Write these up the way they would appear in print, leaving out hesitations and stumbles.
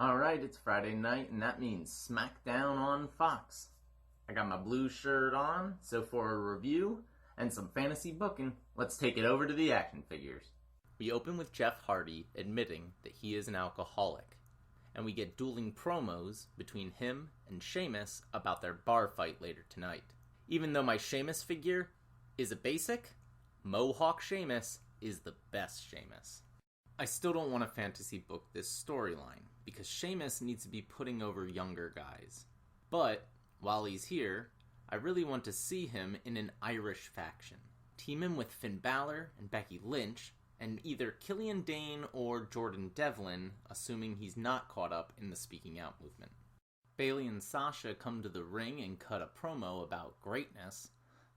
Alright, it's Friday night, and that means Smackdown on Fox. I got my blue shirt on, so for a review and some fantasy booking, let's take it over to the action figures. We open with Jeff Hardy admitting that he is an alcoholic, and we get dueling promos between him and Sheamus about their bar fight later tonight. Even though my Sheamus figure is a basic, Mohawk Sheamus is the best Sheamus. I still don't want to fantasy book this storyline, because Sheamus needs to be putting over younger guys. But, while he's here, I really want to see him in an Irish faction. Team him with Finn Balor and Becky Lynch, and either Killian Dane or Jordan Devlin, assuming he's not caught up in the speaking out movement. Bayley and Sasha come to the ring and cut a promo about greatness.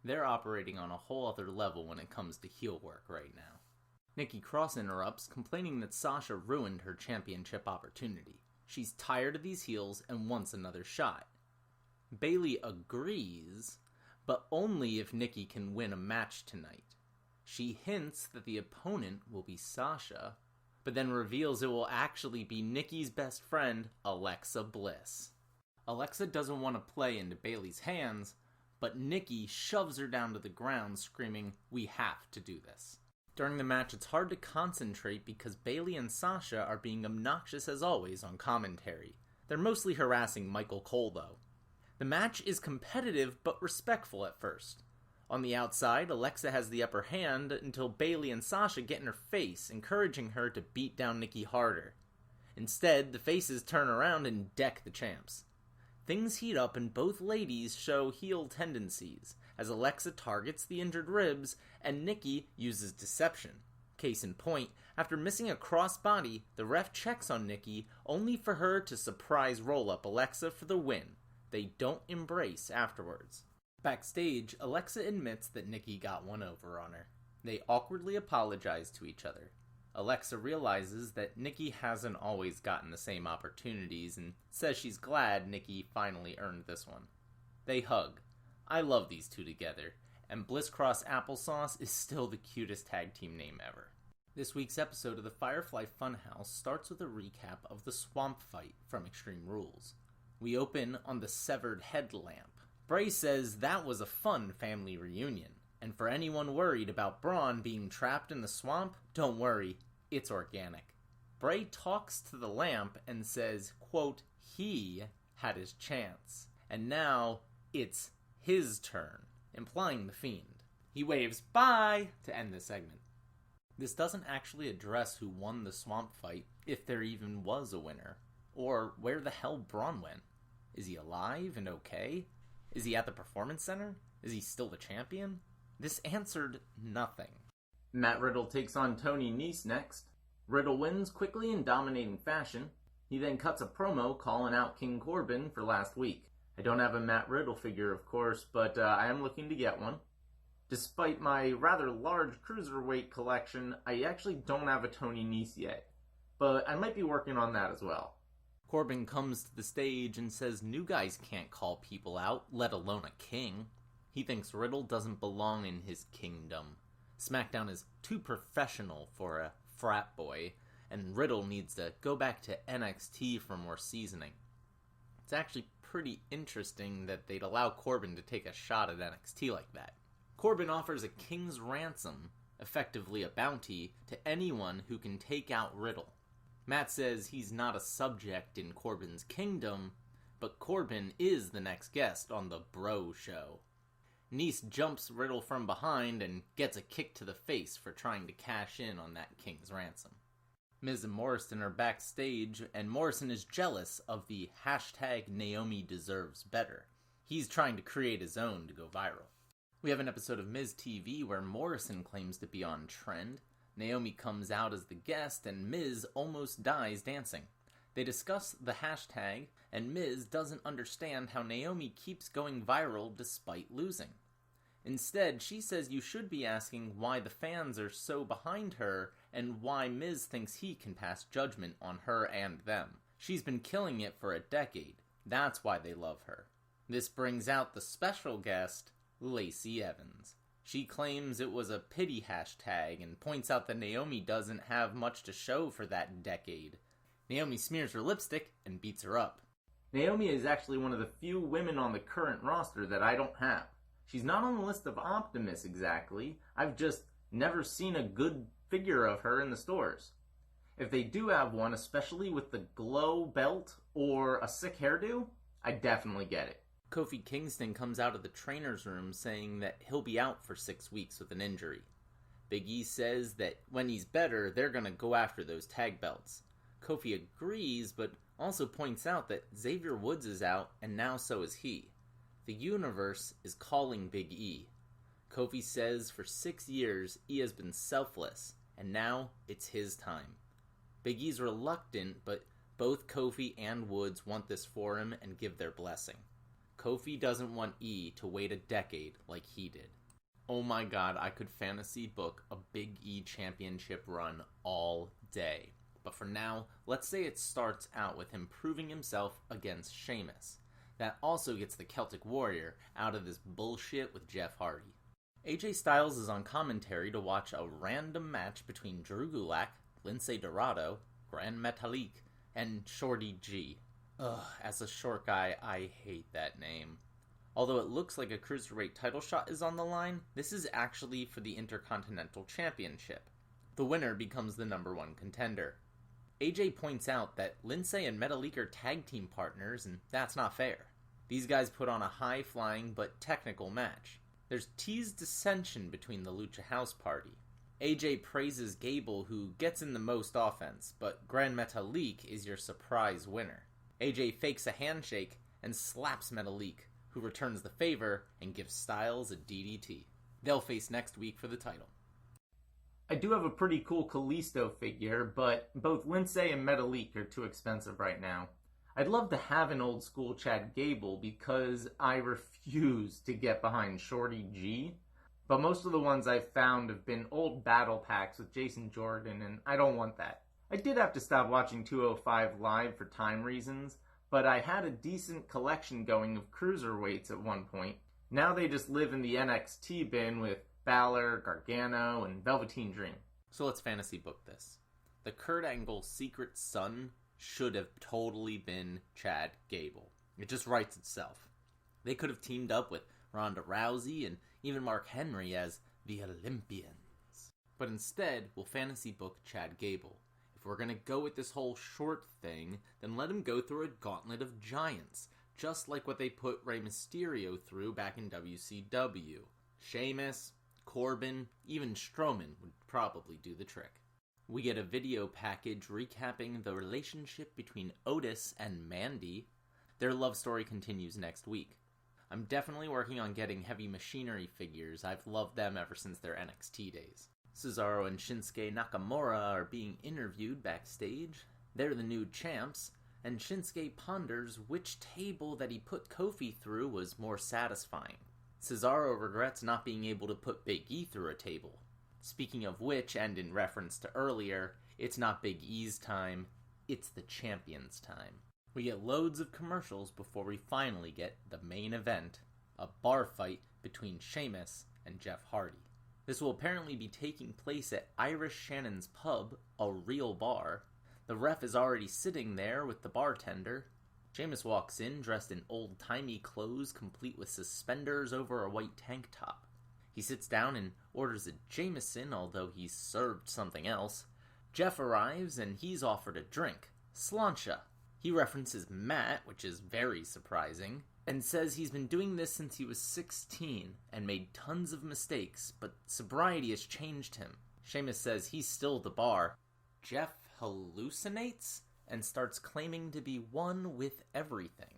They're operating on a whole other level when it comes to heel work right now. Nikki Cross interrupts, complaining that Sasha ruined her championship opportunity. She's tired of these heels and wants another shot. Bayley agrees, but only if Nikki can win a match tonight. She hints that the opponent will be Sasha, but then reveals it will actually be Nikki's best friend, Alexa Bliss. Alexa doesn't want to play into Bayley's hands, but Nikki shoves her down to the ground, screaming, "We have to do this." During the match, it's hard to concentrate because Bayley and Sasha are being obnoxious as always on commentary. They're mostly harassing Michael Cole, though. The match is competitive but respectful at first. On the outside, Alexa has the upper hand until Bayley and Sasha get in her face, encouraging her to beat down Nikki harder. Instead, the faces turn around and deck the champs. Things heat up and both ladies show heel tendencies, as Alexa targets the injured ribs and Nikki uses deception. Case in point, after missing a crossbody, the ref checks on Nikki only for her to surprise roll up Alexa for the win. They don't embrace afterwards. Backstage, Alexa admits that Nikki got one over on her. They awkwardly apologize to each other. Alexa realizes that Nikki hasn't always gotten the same opportunities and says she's glad Nikki finally earned this one. They hug. I love these two together, and Bliss Cross Applesauce is still the cutest tag team name ever. This week's episode of the Firefly Funhouse starts with a recap of the swamp fight from Extreme Rules. We open on the severed headlamp. Bray says that was a fun family reunion, and for anyone worried about Braun being trapped in the swamp, don't worry, it's organic. Bray talks to the lamp and says, quote, he had his chance, and now it's his turn, implying the Fiend. He waves bye to end the segment. This doesn't actually address who won the swamp fight, if there even was a winner, or where the hell Braun went. Is he alive and okay? Is he at the Performance Center? Is he still the champion? This answered nothing. Matt Riddle takes on Tony Nese next. Riddle wins quickly in dominating fashion. He then cuts a promo calling out King Corbin for last week. I don't have a Matt Riddle figure, of course, but I am looking to get one. Despite my rather large cruiserweight collection, I actually don't have a Tony Nese yet, but I might be working on that as well. Corbin comes to the stage and says new guys can't call people out, let alone a king. He thinks Riddle doesn't belong in his kingdom. Smackdown is too professional for a frat boy, and Riddle needs to go back to NXT for more seasoning. It's actually pretty interesting that they'd allow Corbin to take a shot at NXT like that. Corbin offers a king's ransom, effectively a bounty, to anyone who can take out Riddle. Matt says he's not a subject in Corbin's kingdom, but Corbin is the next guest on the Bro Show. Nese jumps Riddle from behind and gets a kick to the face for trying to cash in on that king's ransom. Miz and Morrison are backstage, and Morrison is jealous of the hashtag Naomi deserves better. He's trying to create his own to go viral. We have an episode of Miz TV where Morrison claims to be on trend. Naomi comes out as the guest, and Miz almost dies dancing. They discuss the hashtag, and Miz doesn't understand how Naomi keeps going viral despite losing. Instead, she says you should be asking why the fans are so behind her, and why Miz thinks he can pass judgment on her and them. She's been killing it for a decade. That's why they love her. This brings out the special guest, Lacey Evans. She claims it was a pity hashtag and points out that Naomi doesn't have much to show for that decade. Naomi smears her lipstick and beats her up. Naomi is actually one of the few women on the current roster that I don't have. She's not on the list of Optimus exactly. I've just never seen a good figure of her in the stores. If they do have one, especially with the glow belt or a sick hairdo, I definitely get it. Kofi Kingston comes out of the trainer's room saying that he'll be out for 6 weeks with an injury. Big E says that when he's better, they're going to go after those tag belts. Kofi agrees, but also points out that Xavier Woods is out, and now so is he. The universe is calling Big E. Kofi says for 6 years, E has been selfless, and now it's his time. Big E's reluctant, but both Kofi and Woods want this for him and give their blessing. Kofi doesn't want E to wait a decade like he did. Oh my god, I could fantasy book a Big E championship run all day. But for now, let's say it starts out with him proving himself against Sheamus. That also gets the Celtic Warrior out of this bullshit with Jeff Hardy. AJ Styles is on commentary to watch a random match between Drew Gulak, Lince Dorado, Gran Metalik, and Shorty G. Ugh, as a short guy, I hate that name. Although it looks like a Cruiserweight title shot is on the line, this is actually for the Intercontinental Championship. The winner becomes the number 1 contender. AJ points out that Lince and Metalik are tag team partners, and that's not fair. These guys put on a high-flying but technical match. There's teased dissension between the Lucha House Party. AJ praises Gable, who gets in the most offense, but Gran Metalik is your surprise winner. AJ fakes a handshake and slaps Metalik, who returns the favor and gives Styles a DDT. They'll face next week for the title. I do have a pretty cool Kalisto figure, but both Lince and Metalik are too expensive right now. I'd love to have an old school Chad Gable because I refuse to get behind Shorty G, but most of the ones I've found have been old battle packs with Jason Jordan, and I don't want that. I did have to stop watching 205 Live for time reasons, but I had a decent collection going of cruiserweights at one point. Now they just live in the NXT bin with Balor, Gargano, and Velveteen Dream. So let's fantasy book this. The Kurt Angle Secret Son should have totally been Chad Gable. It just writes itself. They could have teamed up with Ronda Rousey and even Mark Henry as the Olympians. But instead, we'll fantasy book Chad Gable. If we're going to go with this whole short thing, then let him go through a gauntlet of giants, just like what they put Rey Mysterio through back in WCW. Sheamus, Corbin, even Strowman would probably do the trick. We get a video package recapping the relationship between Otis and Mandy. Their love story continues next week. I'm definitely working on getting Heavy Machinery figures. I've loved them ever since their NXT days. Cesaro and Shinsuke Nakamura are being interviewed backstage. They're the new champs, and Shinsuke ponders which table that he put Kofi through was more satisfying. Cesaro regrets not being able to put Big E through a table. Speaking of which, and in reference to earlier, it's not Big E's time, it's the champion's time. We get loads of commercials before we finally get the main event, a bar fight between Sheamus and Jeff Hardy. This will apparently be taking place at Irish Shannon's Pub, a real bar. The ref is already sitting there with the bartender. Sheamus walks in dressed in old-timey clothes complete with suspenders over a white tank top. He sits down and orders a Jameson, although he's served something else. Jeff arrives and he's offered a drink, Sláinte. He references Matt, which is very surprising, and says he's been doing this since he was 16 and made tons of mistakes, but sobriety has changed him. Sheamus says he's still the bar. Jeff hallucinates and starts claiming to be one with everything.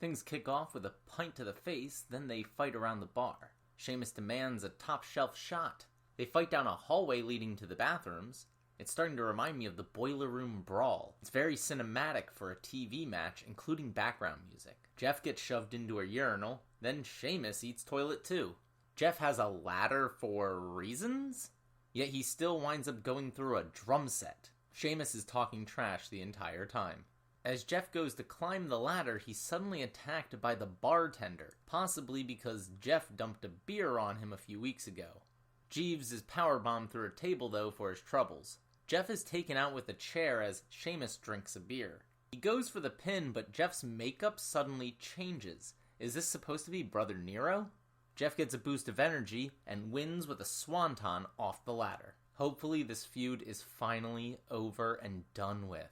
Things kick off with a pint to the face, then they fight around the bar. Sheamus demands a top-shelf shot. They fight down a hallway leading to the bathrooms. It's starting to remind me of the Boiler Room Brawl. It's very cinematic for a TV match, including background music. Jeff gets shoved into a urinal, then Sheamus eats toilet too. Jeff has a ladder for reasons? Yet he still winds up going through a drum set. Sheamus is talking trash the entire time. As Jeff goes to climb the ladder, he's suddenly attacked by the bartender, possibly because Jeff dumped a beer on him a few weeks ago. Jeeves is powerbombed through a table though for his troubles. Jeff is taken out with a chair as Sheamus drinks a beer. He goes for the pin, but Jeff's makeup suddenly changes. Is this supposed to be Brother Nero? Jeff gets a boost of energy and wins with a swanton off the ladder. Hopefully this feud is finally over and done with.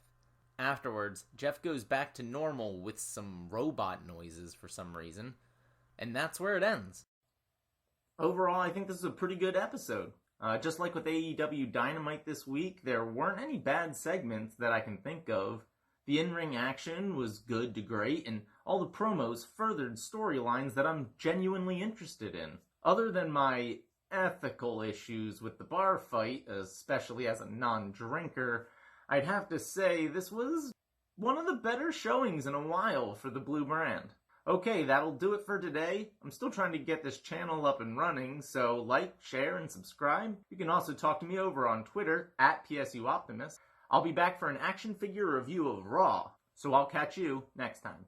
Afterwards, Jeff goes back to normal with some robot noises for some reason, and that's where it ends. Overall, I think this is a pretty good episode. Just like with AEW Dynamite this week, there weren't any bad segments that I can think of. The in-ring action was good to great, and all the promos furthered storylines that I'm genuinely interested in. Other than my ethical issues with the bar fight, especially as a non-drinker, I'd have to say this was one of the better showings in a while for the Blue brand. Okay, that'll do it for today. I'm still trying to get this channel up and running, so like, share, and subscribe. You can also talk to me over on Twitter, @PSUOptimus. I'll be back for an action figure review of Raw, so I'll catch you next time.